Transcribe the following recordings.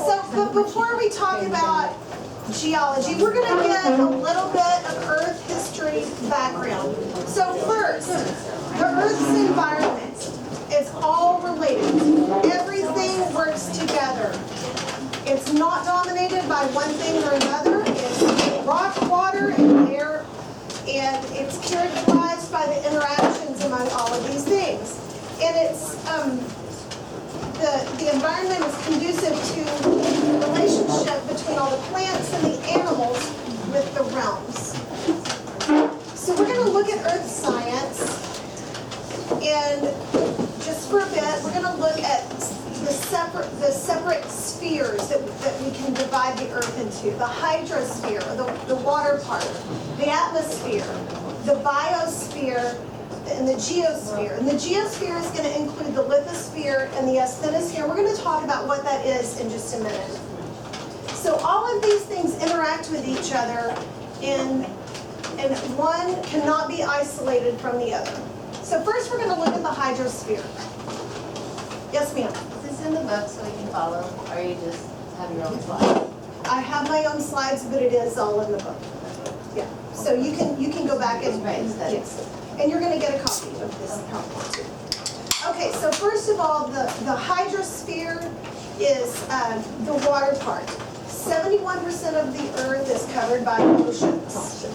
but before we talk about geology, we're going to get a little bit of Earth history background. So first, the Earth's environment is all related. Everything works together. It's not dominated by one thing or another. It's rock, water, and air, and it's characterized by the interactions among all of these things. And it's the environment is conducive to the relationship between all the plants and the animals with the realms. So we're going to look at Earth science, and just for a bit, we're going to look at the separate spheres that we can divide the Earth into. The hydrosphere, the water part, the atmosphere, the biosphere, and the geosphere. And the geosphere is going to include the lithosphere and the asthenosphere. We're going to talk about what that is in just a minute. So all of these things interact with each other, and one cannot be isolated from the other. So first we're going to look at the hydrosphere. Yes, ma'am? Is this in the book so we can follow, or you just have your own slides? I have my own slides, but it is all in the book. Yeah. So you can go back and yes. And you're going to get a copy of this PowerPoint too. Okay, so first of all, the hydrosphere is the water part. 71% of the Earth is covered by oceans.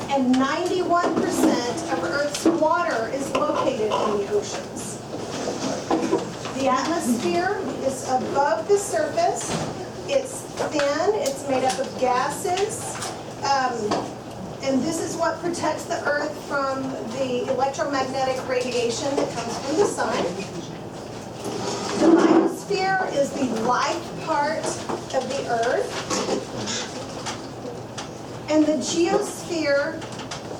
And 91% of Earth's water is located in the oceans. The atmosphere is above the surface. It's thin. It's made up of gases. And this is what protects the Earth from the electromagnetic radiation that comes from the sun. The biosphere is the life part of the Earth. And the geosphere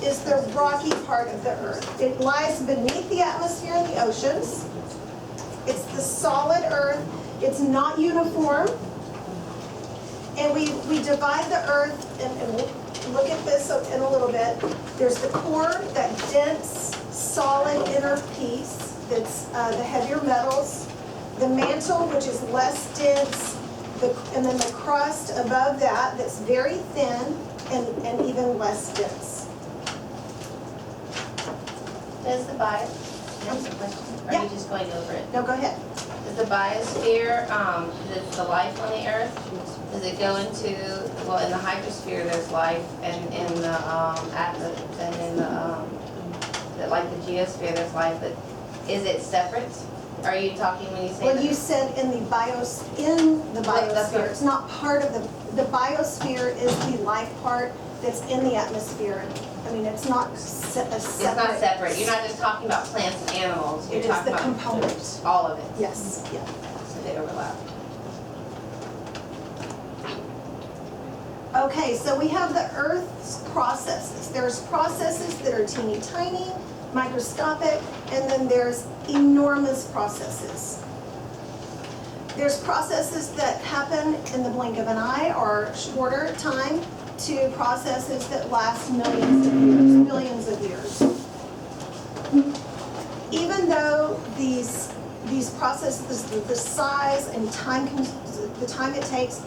is the rocky part of the Earth. It lies beneath the atmosphere and the oceans. It's the solid Earth. It's not uniform. And we divide the Earth, and we'll look at this in a little bit. There's the core, that dense, solid inner piece that's the heavier metals. The mantle, which is less dense, and then the crust above that that's very thin and even less dense. Does the answer the question? Or Yeah. are you just going over it? No, go ahead. Does the biosphere, is the life on the Earth, does it go into, well, in the hydrosphere there's life, and in the and in the like the geosphere there's life, but is it separate? Are you talking when you say Well, that? you said in the biosphere. It's not part of the biosphere is the life part that's in the atmosphere. I mean, it's not a separate. It's not separate. You're not just talking about plants and animals. You're It is talking the about component. all of it. Yes, yeah. So they overlap. Okay, so we have the Earth's processes. There's processes that are teeny tiny, microscopic, and then there's enormous processes. There's processes that happen in the blink of an eye or shorter time to processes that last millions of years, billions of years. Even though these processes, the size and the time it takes,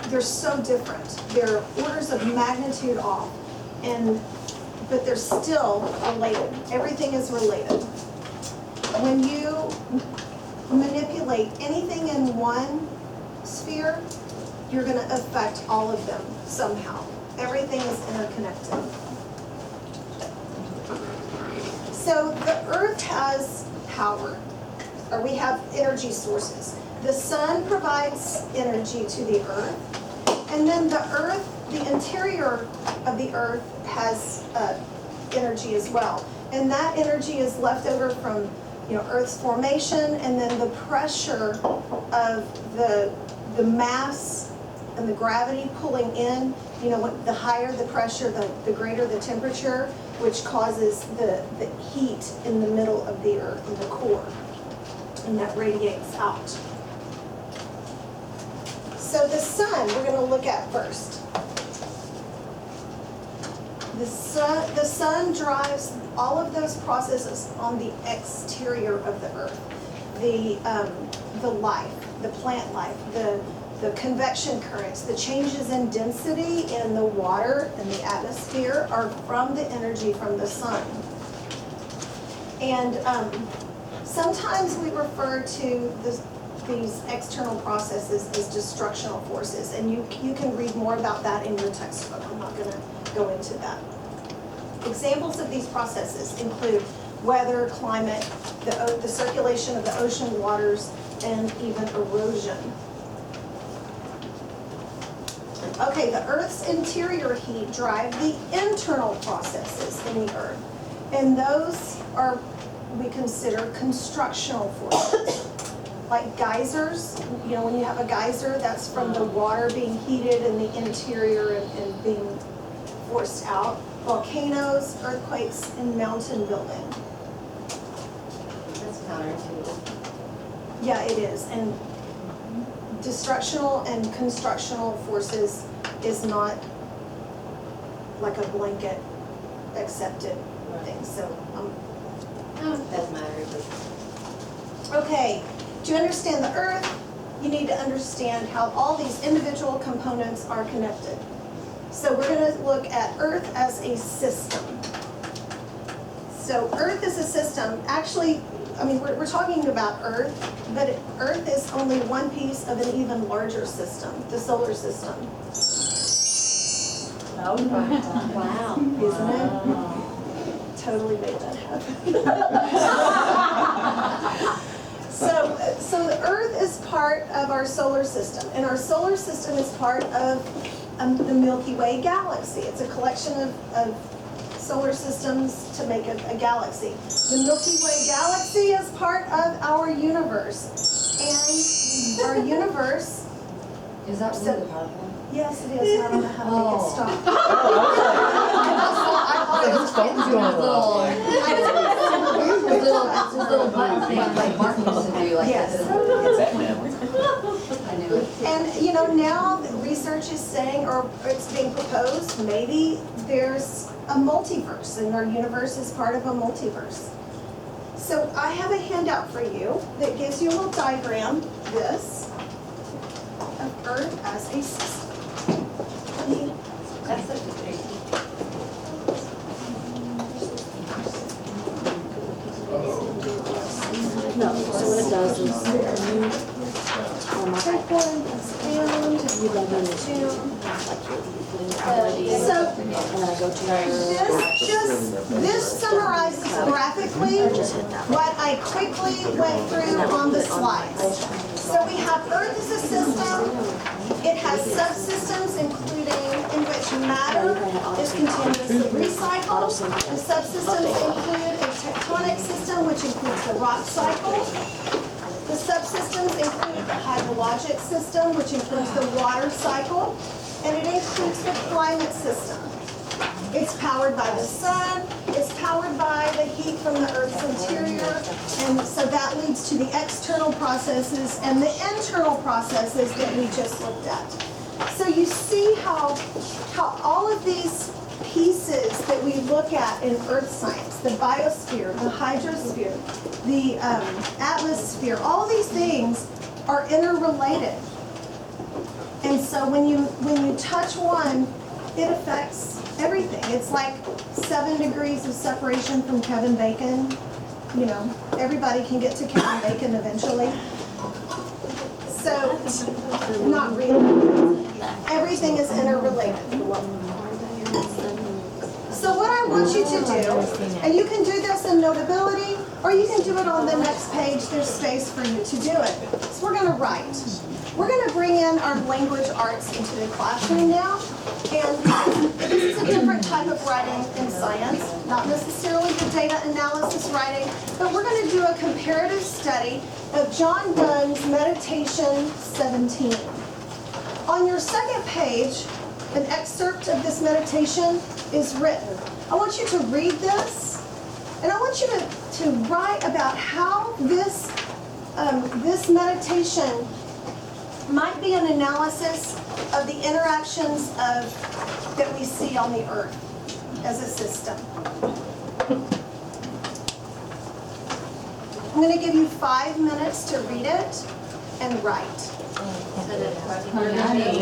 they're so different. They're orders of magnitude off, but they're still related. Everything is related. When you manipulate anything in one sphere, you're going to affect all of them somehow. Everything is interconnected. So the Earth has power, or we have energy sources. The sun provides energy to the Earth, and then the interior of the Earth has energy as well. And that energy is left over from Earth's formation, and then the pressure of the mass and the gravity pulling in. The higher the pressure, the greater the temperature, which causes the heat in the middle of the Earth, in the core, and that radiates out. So the sun, we're going to look at first. The sun drives all of those processes on the exterior of the Earth. the life, the plant life, the convection currents, the changes in density in the water and the atmosphere are from the energy from the sun. And sometimes we refer to these external processes as destructional forces, and you can read more about that in your textbook. I'm not gonna go into that. Examples of these processes include weather, climate, the circulation of the ocean waters, and even erosion. Okay, the Earth's interior heat drive the internal processes in the Earth, and those are, we consider, constructional forces. Like geysers, you know, when you have a geyser, that's from the water being heated in the interior and being forced out. Volcanoes, earthquakes, and mountain building. That's counterintuitive. Yeah, it is. And destructional and constructional forces is not like a blanket accepted thing. So, Doesn't matter, but okay, to understand the Earth, you need to understand how all these individual components are connected. So we're going to look at Earth as a system. So Earth is a system. Actually, I mean, we're talking about Earth, but Earth is only one piece of an even larger system, the solar system. Oh, wow. Isn't it? Totally made that happen. So the Earth is part of our solar system, and our solar system is part of the Milky Way galaxy. It's a collection of solar systems to make a galaxy. The Milky Way galaxy is part of our universe, and our universe. Is that really the PowerPoint? Yes, it is. I don't know how to make it stop. Whose phone is going His little button thing like Mark used to do, like Yes. I knew it. And you know, now the research is saying, or it's being proposed, maybe there's a multiverse, and our universe is part of a multiverse. So I have a handout for you that gives you a little diagram, this, of Earth as a system. that's such a great. No, so what it does is you Take one, that's found. you log into Two. like you put in already, and So then I go to your this summarizes graphically what I quickly went through on the slides. So we have Earth as a system. It has subsystems in which matter is continuously recycled. The subsystems include a tectonic system, which includes the rock cycle. The subsystems include the hydrologic system, which includes the water cycle, and it includes the climate system. It's powered by the sun, it's powered by the heat from the Earth's interior, and so that leads to the external processes and the internal processes that we just looked at. So you see how all of these pieces that we look at in Earth science, the biosphere, the hydrosphere, the atmosphere, all these things are interrelated. And so when you touch one, it affects everything. It's like 7 degrees of separation from Kevin Bacon. You know, everybody can get to Kevin Bacon eventually. So, not really. Everything is interrelated. So what I want you to do, and you can do this in Notability, or you can do it on the next page, there's space for you to do it. So we're gonna write. We're gonna bring in our language arts into the classroom now, and this is a different type of writing in science, not necessarily the data analysis writing, but we're gonna do a comparative study of John Donne's Meditation 17. On your second page, an excerpt of this meditation is written. I want you to read this, and I want you to write about how this meditation might be an analysis of the interactions that we see on the Earth as a system. I'm gonna give you 5 minutes to read it and write. So the